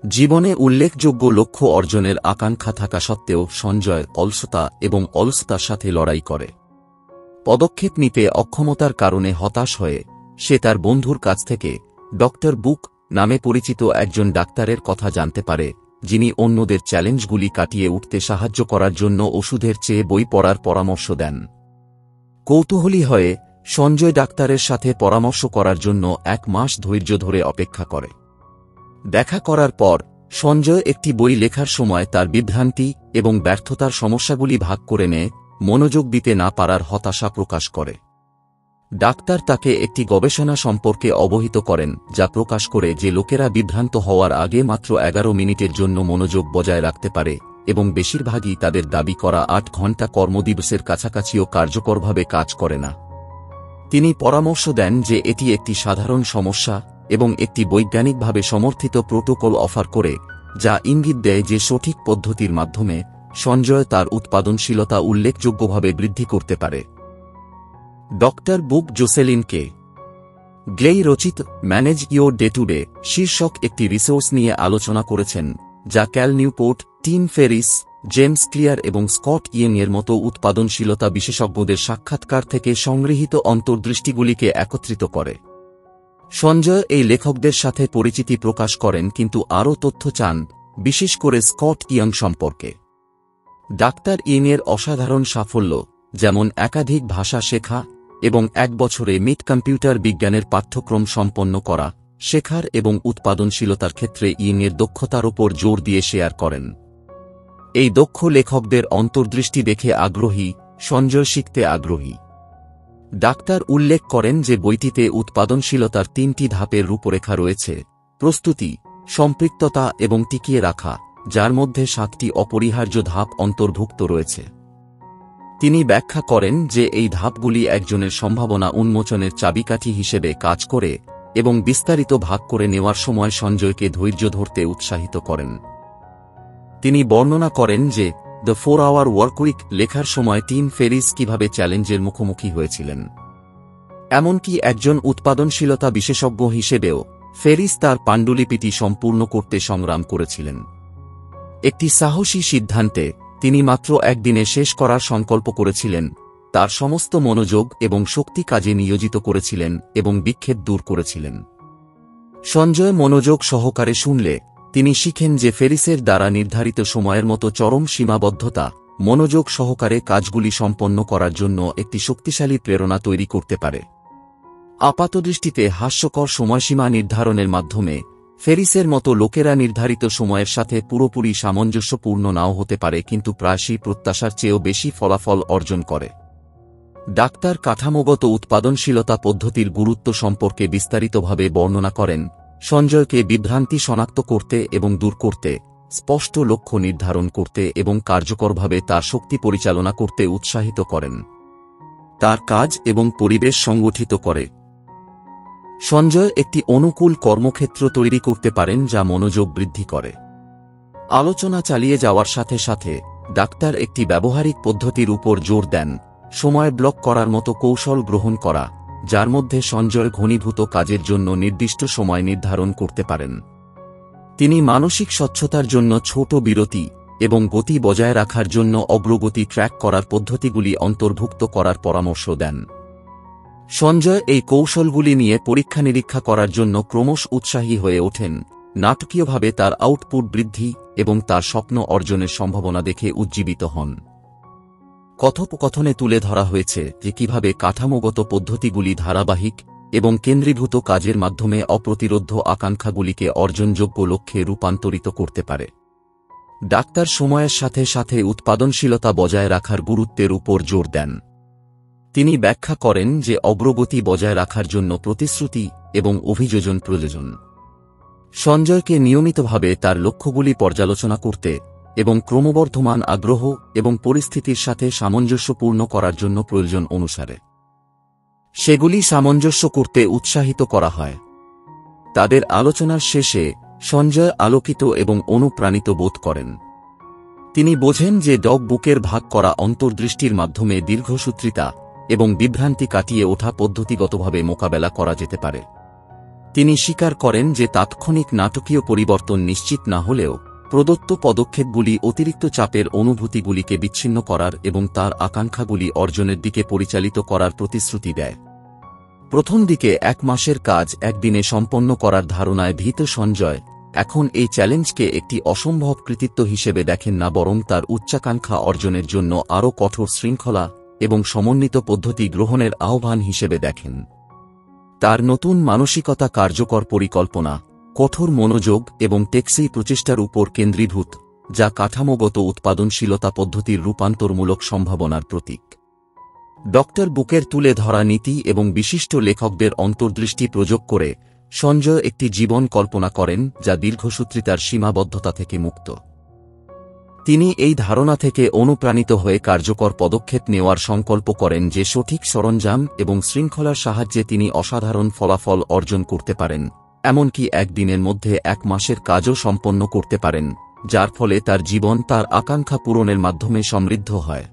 জীবনে উল্লেখযোগ্য লক্ষ্য অর্জনের আকাঙ্ক্ষা থাকা সত্ত্বেও সঞ্জয় অলসতা এবং অলসতার সাথে লড়াই করে। পদক্ষেপ নিতে অক্ষমতার কারণে হতাশ হয়ে সে তার বন্ধুর কাছ থেকে ডক্টর বুক নামে পরিচিত একজন ডাক্তারের কথা জানতে পারে, যিনি অন্যদের চ্যালেঞ্জগুলি কাটিয়ে উঠতে সাহায্য করার জন্য ওষুধের চেয়ে বই পড়ার পরামর্শ দেন। কৌতূহলী হয়ে সঞ্জয় ডাক্তারের সাথে পরামর্শ করার জন্য 1 মাস ধৈর্য ধরে অপেক্ষা করে। দেখা করার পর সঞ্জয় একটি বই লেখার সময় তার বিভ্রান্তি এবং ব্যর্থতার সমস্যাগুলি ভাগ করে নেয়, মনোযোগ দিতে না পারার হতাশা প্রকাশ করে। ডাক্তার তাকে একটি গবেষণা সম্পর্কে অবহিত করেন, যা প্রকাশ করে যে লোকেরা বিভ্রান্ত হওয়ার আগে মাত্র 11 মিনিটের জন্য মনোযোগ বজায় রাখতে পারে এবং বেশিরভাগই তাদের দাবি করা 8 ঘণ্টা কর্মদিবসের কাছাকাছিও কার্যকরভাবে কাজ করে না। তিনি পরামর্শ দেন যে এটি একটি সাধারণ সমস্যা এবং একটি বৈজ্ঞানিকভাবে সমর্থিত প্রোটোকল অফার করে, যা ইঙ্গিত দেয় যে সঠিক পদ্ধতির মাধ্যমে সঞ্জয় তার উৎপাদনশীলতা উল্লেখযোগ্যভাবে বৃদ্ধি করতে পারে। ডক্টর বুক জোসেলিনকে গ্লেই রচিত manage your day to day শীর্ষক একটি রিসোর্স নিয়ে আলোচনা করেছেন, যা Cal Newport, Tim Ferriss, James Clear এবং স্কট ইয়েং এর মতো উৎপাদনশীলতা বিশেষজ্ঞদের সাক্ষাৎকার থেকে সংগৃহীত অন্তর্দৃষ্টিগুলিকে একত্রিত করে। সঞ্জয় এই লেখকদের সাথে পরিচিতি প্রকাশ করেন, কিন্তু আরও তথ্য চান, বিশেষ করে স্কট ইয়ং সম্পর্কে। ডাক্তার ইয়েংয়ের অসাধারণ সাফল্য, যেমন একাধিক ভাষা শেখা এবং 1 বছরে মিড কম্পিউটার বিজ্ঞানের পাঠ্যক্রম সম্পন্ন করা, শেখার এবং উৎপাদনশীলতার ক্ষেত্রে ইয়েংয়ের দক্ষতার ওপর জোর দিয়ে শেয়ার করেন। এই দক্ষ লেখকদের অন্তর্দৃষ্টি দেখে আগ্রহী সঞ্জয় শিখতে আগ্রহী। ডাক্তার উল্লেখ করেন যে বইটিতে উৎপাদনশীলতার 3টি ধাপের রূপরেখা রয়েছে: প্রস্তুতি, সম্পৃক্ততা এবং টিকিয়ে রাখা, যার মধ্যে 7টি অপরিহার্য ধাপ অন্তর্ভুক্ত রয়েছে। তিনি ব্যাখ্যা করেন যে এই ধাপগুলি একজনের সম্ভাবনা উন্মোচনের চাবিকাঠি হিসেবে কাজ করে এবং বিস্তারিত ভাগ করে নেওয়ার সময় সঞ্জয়কে ধৈর্য ধরতে উৎসাহিত করেন। তিনি বর্ণনা করেন যে দ্য 4 আওয়ার ওয়ার্কউইক লেখার সময় টিম ফেরিস কিভাবে চ্যালেঞ্জের মুখোমুখি হয়েছিলেন। এমনকি একজন উৎপাদনশীলতা বিশেষজ্ঞ হিসেবেও ফেরিস তার পাণ্ডুলিপিটি সম্পূর্ণ করতে সংগ্রাম করেছিলেন। একটি সাহসী সিদ্ধান্তে তিনি মাত্র 1 দিনে শেষ করার সংকল্প করেছিলেন, তার সমস্ত মনোযোগ এবং শক্তি কাজে নিয়োজিত করেছিলেন এবং বিক্ষেপ দূর করেছিলেন। সঞ্জয় মনোযোগ সহকারে শুনলে তিনি শিখেন যে ফেরিসের দ্বারা নির্ধারিত সময়ের মতো চরম সীমাবদ্ধতা মনোযোগ সহকারে কাজগুলি সম্পন্ন করার জন্য একটি শক্তিশালী প্রেরণা তৈরি করতে পারে। আপাতদৃষ্টিতে হাস্যকর সময়সীমা নির্ধারণের মাধ্যমে ফেরিসের মতো লোকেরা নির্ধারিত সময়ের সাথে পুরোপুরি সামঞ্জস্যপূর্ণ নাও হতে পারে, কিন্তু প্রায়শই প্রত্যাশার চেয়েও বেশি ফলাফল অর্জন করে। ডাক্তার কাঠামোগত উৎপাদনশীলতা পদ্ধতির গুরুত্ব সম্পর্কে বিস্তারিতভাবে বর্ণনা করেন, সঞ্জয়কে বিভ্রান্তি শনাক্ত করতে এবং দূর করতে, স্পষ্ট লক্ষ্য নির্ধারণ করতে এবং কার্যকরভাবে তার শক্তি পরিচালনা করতে উৎসাহিত করেন। তার কাজ এবং পরিবেশ সংগঠিত করে। সঞ্জয় একটি অনুকূল কর্মক্ষেত্র তৈরি করতে পারেন যা মনোযোগ বৃদ্ধি করে। আলোচনা চালিয়ে যাওয়ার সাথে সাথে ডাক্তার একটি ব্যবহারিক পদ্ধতির উপর জোর দেন, সময় ব্লক করার মতো কৌশল গ্রহণ করা, যার মধ্যে সঞ্জয় ঘনীভূত কাজের জন্য নির্দিষ্ট সময় নির্ধারণ করতে পারেন। তিনি মানসিক স্বচ্ছতার জন্য ছোট বিরতি এবং গতি বজায় রাখার জন্য অগ্রগতি ট্র্যাক করার পদ্ধতিগুলি অন্তর্ভুক্ত করার পরামর্শ দেন। সঞ্জয় এই কৌশলগুলি নিয়ে পরীক্ষা নিরীক্ষা করার জন্য ক্রমশ উৎসাহী হয়ে ওঠেন, নাটকীয়ভাবে তার আউটপুট বৃদ্ধি এবং তার স্বপ্ন অর্জনের সম্ভাবনা দেখে উজ্জীবিত হন। কথোপকথনে তুলে ধরা হয়েছে যে কিভাবে কাঠামোগত পদ্ধতিগুলি ধারাবাহিক এবং কেন্দ্রীভূত কাজের মাধ্যমে অপ্রতিরোধ্য আকাঙ্ক্ষাগুলিকে অর্জনযোগ্য লক্ষ্যে রূপান্তরিত করতে পারে। ডাক্তার সময়ের সাথে সাথে উৎপাদনশীলতা বজায় রাখার গুরুত্বের উপর জোর দেন। তিনি ব্যাখ্যা করেন যে অগ্রগতি বজায় রাখার জন্য প্রতিশ্রুতি এবং অভিযোজন প্রয়োজন। সঞ্জয়কে নিয়মিতভাবে তার লক্ষ্যগুলি পর্যালোচনা করতে এবং ক্রমবর্ধমান আগ্রহ এবং পরিস্থিতির সাথে সামঞ্জস্যপূর্ণ করার জন্য প্রয়োজন অনুসারে সেগুলি সামঞ্জস্য করতে উৎসাহিত করা হয়। তাদের আলোচনার শেষে সঞ্জয় আলোকিত এবং অনুপ্রাণিত বোধ করেন। তিনি বোঝেন যে ডগ বুকের ভাগ করা অন্তর্দৃষ্টির মাধ্যমে দীর্ঘসূত্রিতা এবং বিভ্রান্তি কাটিয়ে ওঠা পদ্ধতিগতভাবে মোকাবেলা করা যেতে পারে। তিনি স্বীকার করেন যে তাৎক্ষণিক নাটকীয় পরিবর্তন নিশ্চিত না হলেও প্রদত্ত পদক্ষেপগুলি অতিরিক্ত চাপের অনুভূতিগুলিকে বিচ্ছিন্ন করার এবং তার আকাঙ্ক্ষাগুলি অর্জনের দিকে পরিচালিত করার প্রতিশ্রুতি দেয়। প্রথম দিকে 1 মাসের কাজ একদিনে সম্পন্ন করার ধারণায় ভীত সঞ্জয় এখন এই চ্যালেঞ্জকে একটি অসম্ভব কৃতিত্ব হিসেবে দেখেন না, বরং তার উচ্চাকাঙ্ক্ষা অর্জনের জন্য আরও কঠোর শৃঙ্খলা এবং সমন্বিত পদ্ধতি গ্রহণের আহ্বান হিসেবে দেখেন। তার নতুন মানসিকতা কার্যকর পরিকল্পনা, কঠোর মনোযোগ এবং টেকসই প্রচেষ্টার উপর কেন্দ্রীভূত, যা কাঠামোগত উৎপাদনশীলতা পদ্ধতির রূপান্তরমূলক সম্ভাবনার প্রতীক। ডক্টর বুকের তুলে ধরা নীতি এবং বিশিষ্ট লেখকদের অন্তর্দৃষ্টি প্রযোগ করে সঞ্জয় একটি জীবন কল্পনা করেন যা দীর্ঘসূত্রিতার সীমাবদ্ধতা থেকে মুক্ত। তিনি এই ধারণা থেকে অনুপ্রাণিত হয়ে কার্যকর পদক্ষেপ নেওয়ার সংকল্প করেন যে সঠিক সরঞ্জাম এবং শৃঙ্খলার সাহায্যে তিনি অসাধারণ ফলাফল অর্জন করতে পারেন, এমনকি একদিনের মধ্যে 1 মাসের কাজও সম্পন্ন করতে পারেন, যার ফলে তার জীবন তার আকাঙ্ক্ষা পূরণের মাধ্যমে সমৃদ্ধ হয়।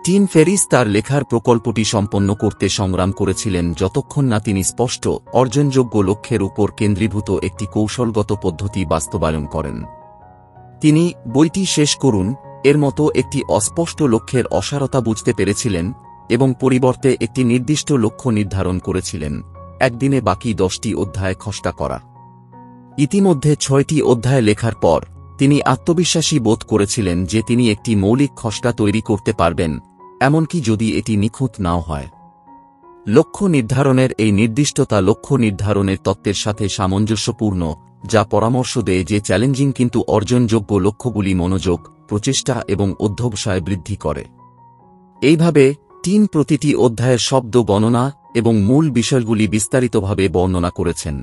টিম ফেরিস তার লেখার প্রকল্পটি সম্পন্ন করতে সংগ্রাম করেছিলেন যতক্ষণ না তিনি স্পষ্ট, অর্জনযোগ্য লক্ষ্যের উপর কেন্দ্রীভূত একটি কৌশলগত পদ্ধতি বাস্তবায়ন করেন। তিনি বইটি শেষ করুন এর মতো একটি অস্পষ্ট লক্ষ্যের অসারতা বুঝতে পেরেছিলেন এবং পরিবর্তে একটি নির্দিষ্ট লক্ষ্য নির্ধারণ করেছিলেন, একদিনে বাকি 10টি অধ্যায় খসড়া করা। ইতিমধ্যে 6টি অধ্যায় লেখার পর তিনি আত্মবিশ্বাসী বোধ করেছিলেন যে তিনি একটি মৌলিক খসড়া তৈরি করতে পারবেন, এমনকি যদি এটি নিখুঁত নাও হয়। লক্ষ্য নির্ধারণের এই নির্দিষ্টতা লক্ষ্য নির্ধারণের তত্ত্বের সাথে সামঞ্জস্যপূর্ণ, যা পরামর্শ দেয় যে চ্যালেঞ্জিং কিন্তু অর্জনযোগ্য লক্ষ্যগুলি মনোযোগ, প্রচেষ্টা এবং অধ্যবসায় বৃদ্ধি করে। এইভাবে প্রতিটি অধ্যায়ের শব্দ গণনা এবং মূল বিষয়গুলি বিস্তারিতভাবে বর্ণনা করেছেন।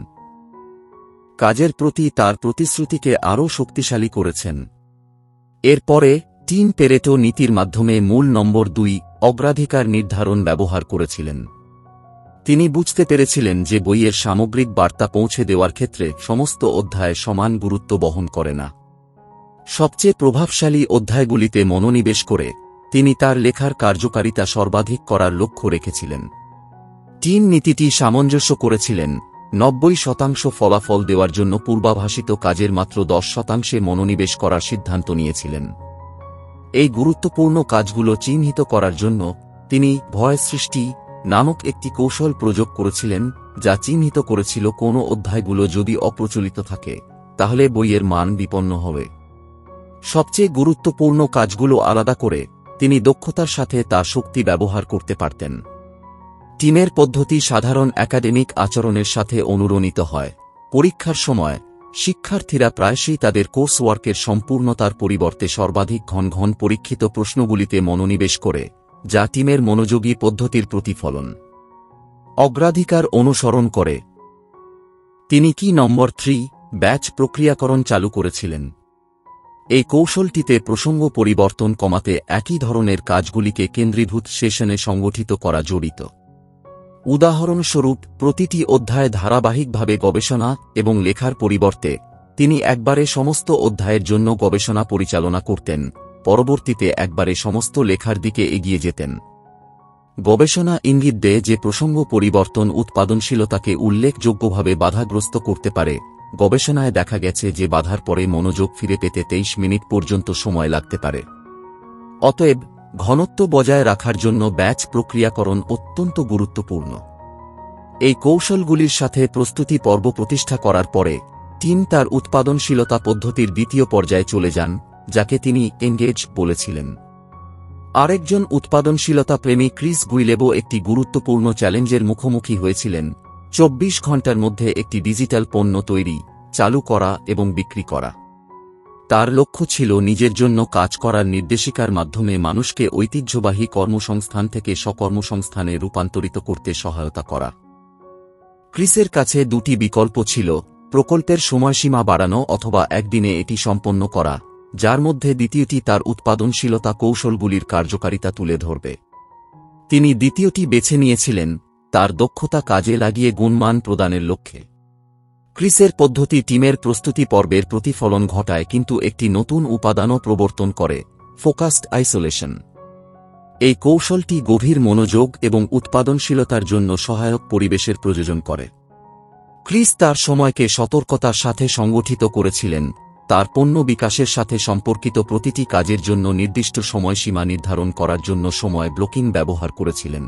কাজের প্রতি তার প্রতিশ্রুতিকে আরও শক্তিশালী করেছেন। এরপরে পেরেটো নীতির মাধ্যমে মূল নম্বর 2 অগ্রাধিকার নির্ধারণ ব্যবহার করেছিলেন। তিনি বুঝতে পেরেছিলেন যে বইয়ের সামগ্রিক বার্তা পৌঁছে দেওয়ার ক্ষেত্রে সমস্ত অধ্যায় সমান গুরুত্ব বহন করে না। সবচেয়ে প্রভাবশালী অধ্যায়গুলিতে মনোনিবেশ করে তিনি তার লেখার কার্যকারিতা সর্বাধিক করার লক্ষ্য রেখেছিলেন। নীতিটি সামঞ্জস্য করেছিলেন 90% ফলাফল দেওয়ার জন্য পূর্বাভাসিত কাজের মাত্র 10% মনোনিবেশ করার সিদ্ধান্ত নিয়েছিলেন। এই গুরুত্বপূর্ণ কাজগুলো চিহ্নিত করার জন্য তিনি ভয় সৃষ্টি নামক একটি কৌশল প্রয়োগ করেছিলেন, যা চিহ্নিত করেছিল কোন অধ্যায়গুলো যদি অপ্রচলিত থাকে তাহলে বইয়ের মান বিপন্ন হবে। সবচেয়ে গুরুত্বপূর্ণ কাজগুলো আলাদা করে তিনি দক্ষতার সাথে তার শক্তি ব্যবহার করতে পারতেন। টিমের পদ্ধতি সাধারণ একাডেমিক আচরণের সাথে অনুরণিত হয়। পরীক্ষার সময় শিক্ষার্থীরা প্রায়শই তাদের কোর্স ওয়ার্কের সম্পূর্ণতার পরিবর্তে সর্বাধিক ঘন ঘন পরীক্ষিত প্রশ্নগুলিতে মনোনিবেশ করে, যা টিমের মনোযোগী পদ্ধতির প্রতিফলন। অগ্রাধিকার অনুসরণ করে তিনি নম্বর 3 ব্যাচ প্রক্রিয়াকরণ চালু করেছিলেন। এই কৌশলটিতে প্রসঙ্গ পরিবর্তন কমাতে একই ধরনের কাজগুলিকে কেন্দ্রীভূত সেশনে সংগঠিত করা জড়িত। উদাহরণস্বরূপ প্রতিটি অধ্যায় ধারাবাহিকভাবে গবেষণা এবং লেখার পরিবর্তে তিনি একবারে সমস্ত অধ্যায়ের জন্য গবেষণা পরিচালনা করতেন, পরবর্তীতে একবারে সমস্ত লেখার দিকে এগিয়ে যেতেন। গবেষণা ইঙ্গিত দেয় যে প্রসঙ্গ পরিবর্তন উৎপাদনশীলতাকে উল্লেখযোগ্যভাবে বাধাগ্রস্ত করতে পারে। গবেষণায় দেখা গেছে যে বাধার পরে মনোযোগ ফিরে পেতে 23 মিনিট পর্যন্ত সময় লাগতে পারে। অতএব ঘনত্ব বজায় রাখার জন্য ব্যাচ প্রক্রিয়াকরণ অত্যন্ত গুরুত্বপূর্ণ। এই কৌশলগুলির সাথে প্রস্তুতি পর্ব প্রতিষ্ঠা করার পরে তার উৎপাদনশীলতা পদ্ধতির দ্বিতীয় পর্যায়ে চলে যান, যাকে তিনি এনগেজ বলেছিলেন। আরেকজন উৎপাদনশীলতা প্রেমী ক্রিস গুইলেবো একটি গুরুত্বপূর্ণ চ্যালেঞ্জের মুখোমুখি হয়েছিলেন: 24 ঘন্টার মধ্যে একটি ডিজিটাল পণ্য তৈরি, চালু করা এবং বিক্রি করা। তার লক্ষ্য ছিল নিজের জন্য কাজ করার নির্দেশিকার মাধ্যমে মানুষকে ঐতিহ্যবাহী কর্মসংস্থান থেকে স্বকর্মসংস্থানে রূপান্তরিত করতে সহায়তা করা। ক্রিসের কাছে 2টি বিকল্প ছিল: প্রকল্পের সময়সীমা বাড়ানো অথবা একদিনে এটি সম্পন্ন করা, যার মধ্যে দ্বিতীয়টি তার উৎপাদনশীলতা কৌশলগুলির কার্যকারিতা তুলে ধরবে। তিনি দ্বিতীয়টি বেছে নিয়েছিলেন, তার দক্ষতা কাজে লাগিয়ে গুণমান প্রদানের লক্ষ্যে। ক্রিসের পদ্ধতি টিমের প্রস্তুতি পর্বের প্রতিফলন ঘটায় কিন্তু একটি নতুন উপাদানও প্রবর্তন করে: ফোকাসড আইসোলেশন। এই কৌশলটি গভীর মনোযোগ এবং উৎপাদনশীলতার জন্য সহায়ক পরিবেশের প্রয়োজন করে। ক্রিস তার সময়কে সতর্কতার সাথে সংগঠিত করেছিলেন, তার পণ্য বিকাশের সাথে সম্পর্কিত প্রতিটি কাজের জন্য নির্দিষ্ট সময়সীমা নির্ধারণ করার জন্য সময় ব্লকিং ব্যবহার করেছিলেন।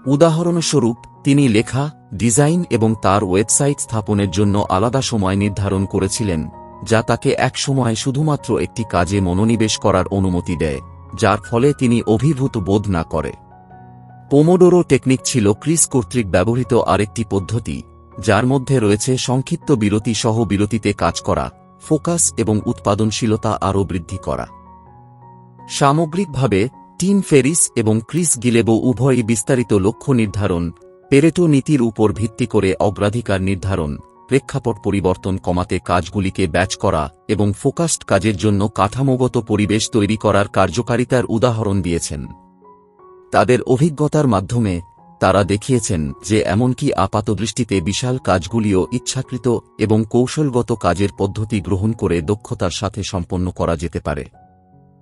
উদাহরণস্বরূপ, তিনি লেখা, ডিজাইন এবং তার ওয়েবসাইট স্থাপনের জন্য আলাদা সময় নির্ধারণ করেছিলেন, যা তাকে এক সময়ে শুধুমাত্র একটি কাজে মনোনিবেশ করার অনুমতি দেয়, যার ফলে তিনি অভিভূত বোধ না করে। পোমোডোরো টেকনিক ছিল ক্রিস কর্তৃক ব্যবহৃত আরেকটি পদ্ধতি, যার মধ্যে রয়েছে সংক্ষিপ্ত বিরতি সহ বিরতিতে কাজ করা, ফোকাস এবং উৎপাদনশীলতা আরও বৃদ্ধি করা। সামগ্রিকভাবে, টিম ফেরিস এবং ক্রিস গিলেবো উভয়ই বিস্তারিত লক্ষ্য নির্ধারণ, পেরেটো নীতির উপর ভিত্তি করে অগ্রাধিকার নির্ধারণ, প্রেক্ষাপট পরিবর্তন কমাতে কাজগুলিকে ব্যাচ করা এবং ফোকাসড কাজের জন্য কাঠামোগত পরিবেশ তৈরি করার কার্যকারিতার উদাহরণ দিয়েছেন। তাদের অভিজ্ঞতার মাধ্যমে তারা দেখিয়েছেন যে এমনকি আপাতদৃষ্টিতে বিশাল কাজগুলিও ইচ্ছাকৃত এবং কৌশলগত কাজের পদ্ধতি গ্রহণ করে দক্ষতার সাথে সম্পন্ন করা যেতে পারে।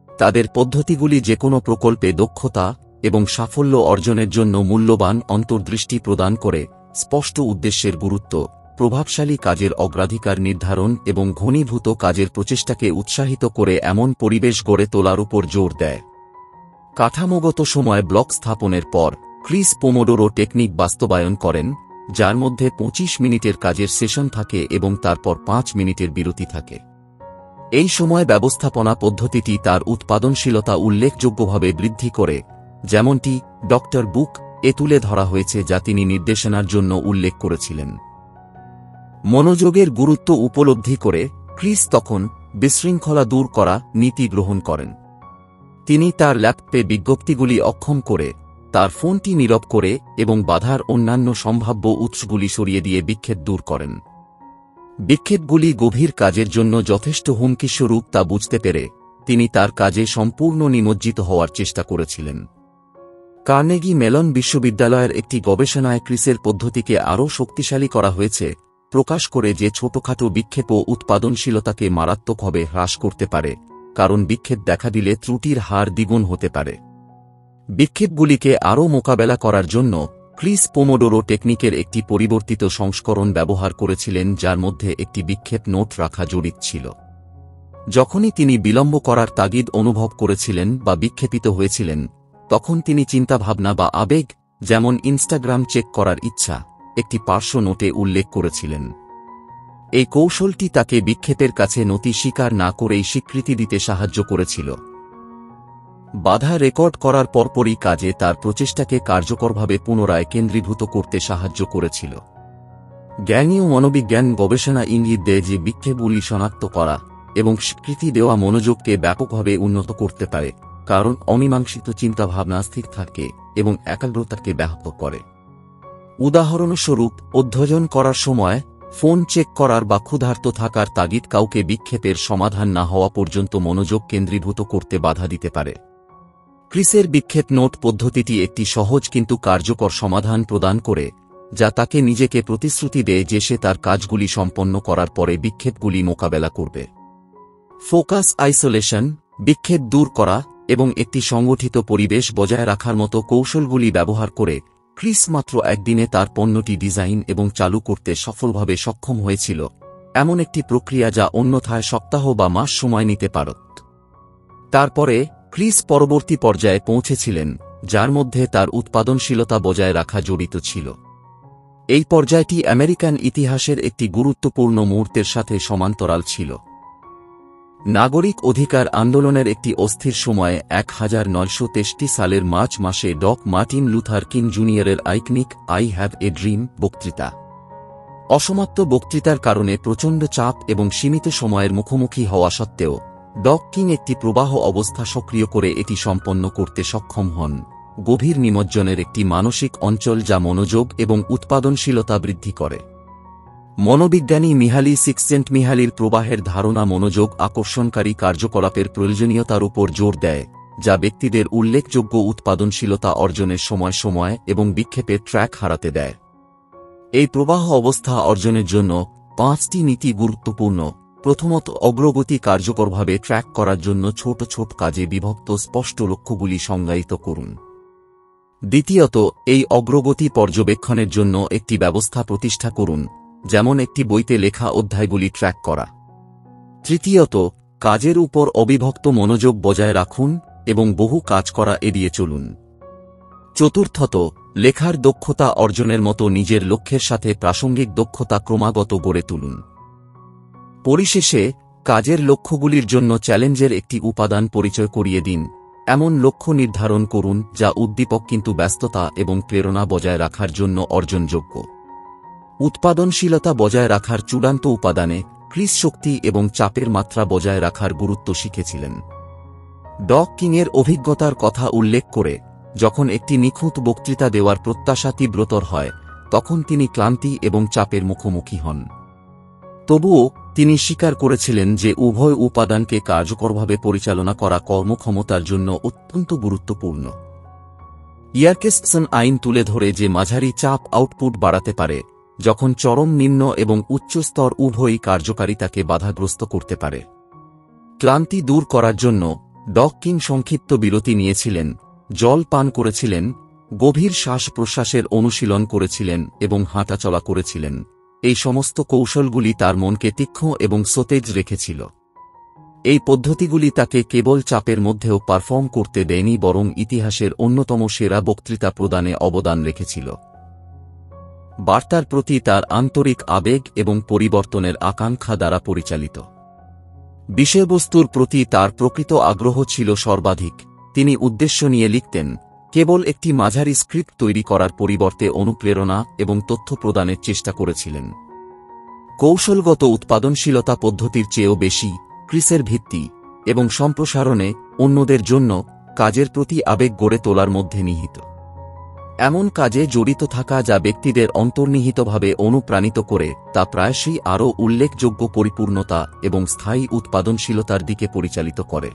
তাদের পদ্ধতিগুলি যেকোনো প্রকল্পে দক্ষতা এবং সাফল্য অর্জনের জন্য মূল্যবান অন্তর্দৃষ্টি প্রদান করে, স্পষ্ট উদ্দেশ্যের গুরুত্ব, প্রভাবশালী কাজের অগ্রাধিকার নির্ধারণ এবং ঘনীভূত কাজের প্রচেষ্টাকে উৎসাহিত করে এমন পরিবেশ গড়ে তোলার উপর জোর দেয়। কাঠামোগত সময় ব্লক স্থাপনের পর ক্রিস পোমোডোরো টেকনিক বাস্তবায়ন করেন, যার মধ্যে 25 মিনিটের কাজের সেশন থাকে এবং তারপর 5 মিনিটের বিরতি থাকে। এই সময় ব্যবস্থাপনা পদ্ধতিটি তার উৎপাদনশীলতা উল্লেখযোগ্যভাবে বৃদ্ধি করে, যেমনটি ডক্টর বুক এ তুলে ধরা হয়েছে যা তিনি নির্দেশনার জন্য উল্লেখ করেছিলেন। মনোযোগের গুরুত্ব উপলব্ধি করে ক্রিস তখন বিশৃঙ্খলা দূর করা নীতি গ্রহণ করেন। তিনি তার ল্যাপটপে বিজ্ঞপ্তিগুলি অক্ষম করে, তার ফোনটি নীরব করে এবং বাধার অন্যান্য সম্ভাব্য উৎসগুলি সরিয়ে দিয়ে বিক্ষেপ দূর করেন। বিক্ষেপগুলি গভীর কাজের জন্য যথেষ্ট হুমকিস্বরূপ তা বুঝতে পেরে তিনি তার কাজে সম্পূর্ণ নিমজ্জিত হওয়ার চেষ্টা করেছিলেন। কার্নেগি মেলন বিশ্ববিদ্যালয়ের একটি গবেষণায় ক্রিসের পদ্ধতিকে আরও শক্তিশালী করা হয়েছে, প্রকাশ করে যে ছোটখাটো বিক্ষেপও উৎপাদনশীলতাকে মারাত্মকভাবে হ্রাস করতে পারে, কারণ বিক্ষেপ দেখা দিলে ত্রুটির হার দ্বিগুণ হতে পারে। বিক্ষেপগুলিকে আরও মোকাবেলা করার জন্য ক্রিস পোমোডোরো টেকনিকের একটি পরিবর্তিত সংস্করণ ব্যবহার করেছিলেন, যার মধ্যে একটি বিক্ষেপ নোট রাখা জড়িত ছিল। যখনই তিনি বিলম্ব করার তাগিদ অনুভব করেছিলেন বা বিক্ষেপিত হয়েছিলেন, তখন তিনি চিন্তাভাবনা বা আবেগ, যেমন ইনস্টাগ্রাম চেক করার ইচ্ছা, একটি পার্শ্ব নোটে উল্লেখ করেছিলেন। এই কৌশলটি তাকে বিক্ষেপের কাছে নতি স্বীকার না করেই স্বীকৃতি দিতে সাহায্য করেছিল। বাধা রেকর্ড করার পরপরই কাজে তার প্রচেষ্টাকে কার্যকরভাবে পুনরায় কেন্দ্রীভূত করতে সাহায্য করেছিল। জ্ঞানীয় মনোবিজ্ঞান গবেষণা ইঙ্গিত দেয় যে বিক্ষেপগুলি শনাক্ত করা এবং স্বীকৃতি দেওয়া মনোযোগকে ব্যাপকভাবে উন্নত করতে পারে, কারণ অমীমাংসিত চিন্তাভাবনা স্থির থাকে এবং একাগ্রতাকে ব্যাহত করে। উদাহরণস্বরূপ, অধ্যয়ন করার সময় ফোন চেক করার বা ক্ষুধার্ত থাকার তাগিদ কাউকে বিক্ষেপের সমাধান না হওয়া পর্যন্ত মনোযোগ কেন্দ্রীভূত করতে বাধা দিতে পারে। ক্রিসের বিক্ষেপ নোট পদ্ধতিটি একটি সহজ কিন্তু কার্যকর সমাধান প্রদান করে, যা তাকে নিজেকে প্রতিশ্রুতি দেয় যে সে তার কাজগুলি সম্পন্ন করার পরে বিক্ষেপগুলি মোকাবেলা করবে। ফোকাস আইসোলেশন, বিক্ষেপ দূর করা এবং একটি সংগঠিত পরিবেশ বজায় রাখার মতো কৌশলগুলি ব্যবহার করে ক্রিস মাত্র একদিনে তার পণ্যটি ডিজাইন এবং চালু করতে সফলভাবে সক্ষম হয়েছিল, এমন একটি প্রক্রিয়া যা অন্যথায় সপ্তাহ বা মাস সময় নিতে পারত। তারপরে ক্রিস পরবর্তী পর্যায়ে পৌঁছেছিলেন, যার মধ্যে তার উৎপাদনশীলতা বজায় রাখা জড়িত ছিল। এই পর্যায়টি আমেরিকান ইতিহাসের একটি গুরুত্বপূর্ণ মুহূর্তের সাথে সমান্তরাল ছিল। নাগরিক অধিকার আন্দোলনের একটি অস্থির সময়ে 1963 সালের মার্চ মাসে ডক মার্টিন লুথার কিং জুনিয়রের iconic I have a dream বক্তৃতা। অসমাপ্ত বক্তৃতার কারণে প্রচণ্ড চাপ এবং সীমিত সময়ের মুখোমুখি হওয়া সত্ত্বেও ডক কিং একটি প্রবাহ অবস্থা সক্রিয় করে এটি সম্পন্ন করতে সক্ষম হন, গভীর নিমজ্জনের একটি মানসিক অঞ্চল যা মনোযোগ এবং উৎপাদনশীলতা বৃদ্ধি করে। মনোবিজ্ঞানী মিহালি সিক্সচেন্টমিহালির প্রবাহের ধারণা মনোযোগ আকর্ষণকারী কার্যকলাপের প্রয়োজনীয়তার উপর জোর দেয়, যা ব্যক্তিদের উল্লেখযোগ্য উৎপাদনশীলতা অর্জনের সময় এবং বিক্ষেপের ট্র্যাক হারাতে দেয়। এই প্রবাহ অবস্থা অর্জনের জন্য 5টি নীতি গুরুত্বপূর্ণ। প্রথমত, অগ্রগতি কার্যকরভাবে ট্র্যাক করার জন্য ছোট ছোট কাজে বিভক্ত স্পষ্ট লক্ষ্যগুলি সংজ্ঞায়িত করুন। দ্বিতীয়ত, এই অগ্রগতি পর্যবেক্ষণের জন্য একটি ব্যবস্থা প্রতিষ্ঠা করুন, যেমন একটি বইতে লেখা অধ্যায়গুলি ট্র্যাক করা। তৃতীয়ত, কাজের উপর অবিভক্ত মনোযোগ বজায় রাখুন এবং বহু কাজ করা এড়িয়ে চলুন। চতুর্থত, লেখার দক্ষতা অর্জনের মতো নিজের লক্ষ্যের সাথে প্রাসঙ্গিক দক্ষতা ক্রমাগত গড়ে তুলুন। পরিশেষে, কাজের লক্ষ্যগুলির জন্য চ্যালেঞ্জের একটি উপাদান পরিচয় করিয়ে দিন। এমন লক্ষ্য নির্ধারণ করুন যা উদ্দীপক কিন্তু ব্যস্ততা এবং প্রেরণা বজায় রাখার জন্য অর্জনযোগ্য। উৎপাদনশীলতা বজায় রাখার চূড়ান্ত উপাদানে ক্রিস শক্তি এবং চাপের মাত্রা বজায় রাখার গুরুত্ব শিখেছিলেন। ডগ কিংয়ের অভিজ্ঞতার কথা উল্লেখ করে, যখন একটি নিখুঁত বক্তৃতা দেওয়ার প্রত্যাশা তীব্রতর হয়, তখন তিনি ক্লান্তি এবং চাপের মুখোমুখি হন। তবুও তিনি স্বীকার করেছিলেন যে উভয় উপাদানকে কার্যকরভাবে পরিচালনা করা কর্মক্ষমতার জন্য অত্যন্ত গুরুত্বপূর্ণ। ইয়ারকেস্টসন আইন তুলে ধরে যে মাঝারি চাপ আউটপুট বাড়াতে পারে, যখন চরম নিম্ন এবং উচ্চ স্তর উভয়ই কার্যকারিতাকে বাধাগ্রস্ত করতে পারে। ক্লান্তি দূর করার জন্য ডগ কিং সংক্ষিপ্ত বিরতি নিয়েছিলেন, জল পান করেছিলেন, গভীর শ্বাস প্রশ্বাসের অনুশীলন করেছিলেন এবং হাঁটাচলা করেছিলেন। এই সমস্ত কৌশলগুলি তার মনকে তীক্ষ্ণ এবং সতেজ রেখেছিল। এই পদ্ধতিগুলি তাকে কেবল চাপের মধ্যেও পারফর্ম করতে দেয়নি, বরং ইতিহাসের অন্যতম সেরা বক্তৃতা প্রদানে অবদান রেখেছিল। বার্তার প্রতি তার আন্তরিক আবেগ এবং পরিবর্তনের আকাঙ্ক্ষা দ্বারা পরিচালিত। বিষয়বস্তুর প্রতি তার প্রকৃত আগ্রহ ছিল সর্বাধিক। তিনি উদ্দেশ্য নিয়ে লিখতেন, কেবল একটি মাঝারি স্ক্রিপ্ট তৈরি করার পরিবর্তে অনুপ্রেরণা এবং তথ্য প্রদানের চেষ্টা করেছিলেন। কৌশলগত উৎপাদনশীলতা পদ্ধতির চেয়েও বেশি ক্রিসের ভিত্তি এবং সম্প্রসারণে অন্যদের জন্য কাজের প্রতি আবেগ গড়ে তোলার মধ্যে নিহিত। এমন কাজে জড়িত থাকা যা ব্যক্তিদের অন্তর্নিহিতভাবে অনুপ্রাণিত করে, তা প্রায়শই আরও উল্লেখযোগ্য পরিপূর্ণতা এবং স্থায়ী উৎপাদনশীলতার দিকে পরিচালিত করে।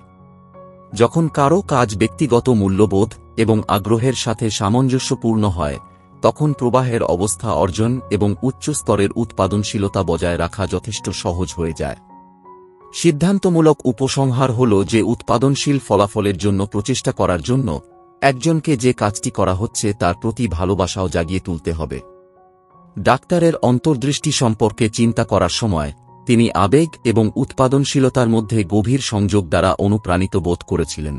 যখন কারও কাজ ব্যক্তিগত মূল্যবোধ এবং আগ্রহের সাথে সামঞ্জস্যপূর্ণ হয়, তখন প্রবাহের অবস্থা অর্জন এবং উচ্চ স্তরের উৎপাদনশীলতা বজায় রাখা যথেষ্ট সহজ হয়ে যায়। সিদ্ধান্তমূলক উপসংহার হল যে উৎপাদনশীল ফলাফলের জন্য প্রচেষ্টা করার জন্য একজনকে যে কাজটি করা হচ্ছে তার প্রতি ভালোবাসাও জাগিয়ে তুলতে হবে। ডাক্তারের অন্তর্দৃষ্টি সম্পর্কে চিন্তা করার সময় তিনি আবেগ এবং উৎপাদনশীলতার মধ্যে গভীর সংযোগ দ্বারা অনুপ্রাণিত বোধ করেছিলেন।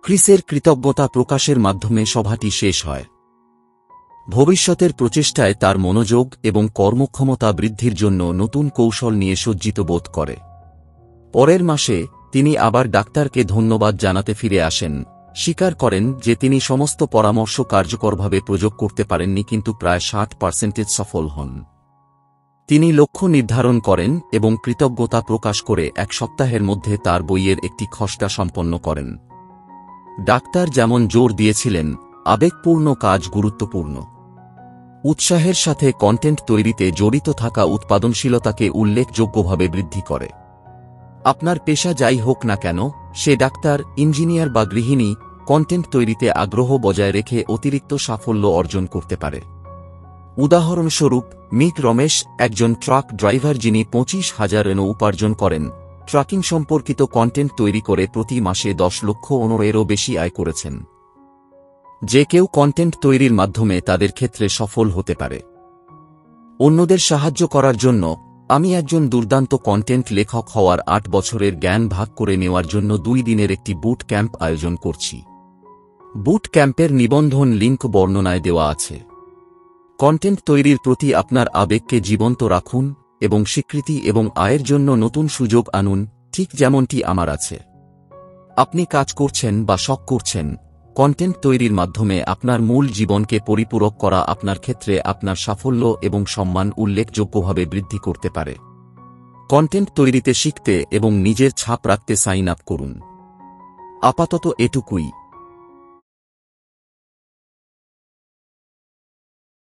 ক্রিসের কৃতজ্ঞতা প্রকাশের মাধ্যমে সভাটি শেষ হয়। ভবিষ্যতের প্রচেষ্টায় তার মনোযোগ এবং কর্মক্ষমতা বৃদ্ধির জন্য নতুন কৌশল নিয়ে সজ্জিত বোধ করে। পরের মাসে তিনি আবার ডাক্তারকে ধন্যবাদ জানাতে ফিরে আসেন, স্বীকার করেন যে তিনি সমস্ত পরামর্শ কার্যকরভাবে প্রয়োগ করতে পারেননি, কিন্তু প্রায় 60% সফল হন। তিনি লক্ষ্য নির্ধারণ করেন এবং কৃতজ্ঞতা প্রকাশ করে 1 সপ্তাহের মধ্যে তার বইয়ের একটি খসড়া সম্পন্ন করেন। ডাক্তার যেমন জোর দিয়েছিলেন, আবেগপূর্ণ কাজ গুরুত্বপূর্ণ। উৎসাহের সাথে কন্টেন্ট তৈরিতে জড়িত থাকা উৎপাদনশীলতাকে উল্লেখযোগ্যভাবে বৃদ্ধি করে। আপনার পেশা যাই হোক না কেন, সে ডাক্তার, ইঞ্জিনিয়ার বা গৃহিণী, কন্টেন্ট তৈরিতে আগ্রহ বজায় রেখে অতিরিক্ত সাফল্য অর্জন করতে পারে। উদাহরণস্বরূপ, মিক রমেশ, একজন ট্রাক ড্রাইভার যিনি 25,000 এনও উপার্জন করেন, ট্রাকিং সম্পর্কিত কন্টেন্ট তৈরি করে প্রতি মাসে 10 লক্ষ এরও বেশি আয় করেছেন। যে কেউ কন্টেন্ট তৈরির মাধ্যমে তাদের ক্ষেত্রে সফল হতে পারে। অন্যদের সাহায্য করার জন্য আমি একজন দুর্দান্ত কন্টেন্ট লেখক হওয়ার 8 বছরের জ্ঞান ভাগ করে নেওয়ার জন্য 2 দিনের একটি বুট ক্যাম্প আয়োজন করছি। বুট ক্যাম্পের নিবন্ধন লিঙ্ক বর্ণনায় দেওয়া আছে। কন্টেন্ট তৈরির প্রতি আপনার আবেগকে জীবন্ত রাখুন এবং স্বীকৃতি এবং আয়ের জন্য নতুন সুযোগ আনুন, ঠিক যেমনটি আমার আছে। আপনি কাজ করছেন বা শখ করছেন, কন্টেন্ট তৈরির মাধ্যমে আপনার মূল জীবনকে পরিপূরক করা আপনার ক্ষেত্রে আপনার সাফল্য এবং সম্মান উল্লেখযোগ্যভাবে বৃদ্ধি করতে পারে। কন্টেন্ট তৈরিতে শিখতে এবং নিজের ছাপ রাখতে সাইন আপ করুন। আপাতত এটুকুই।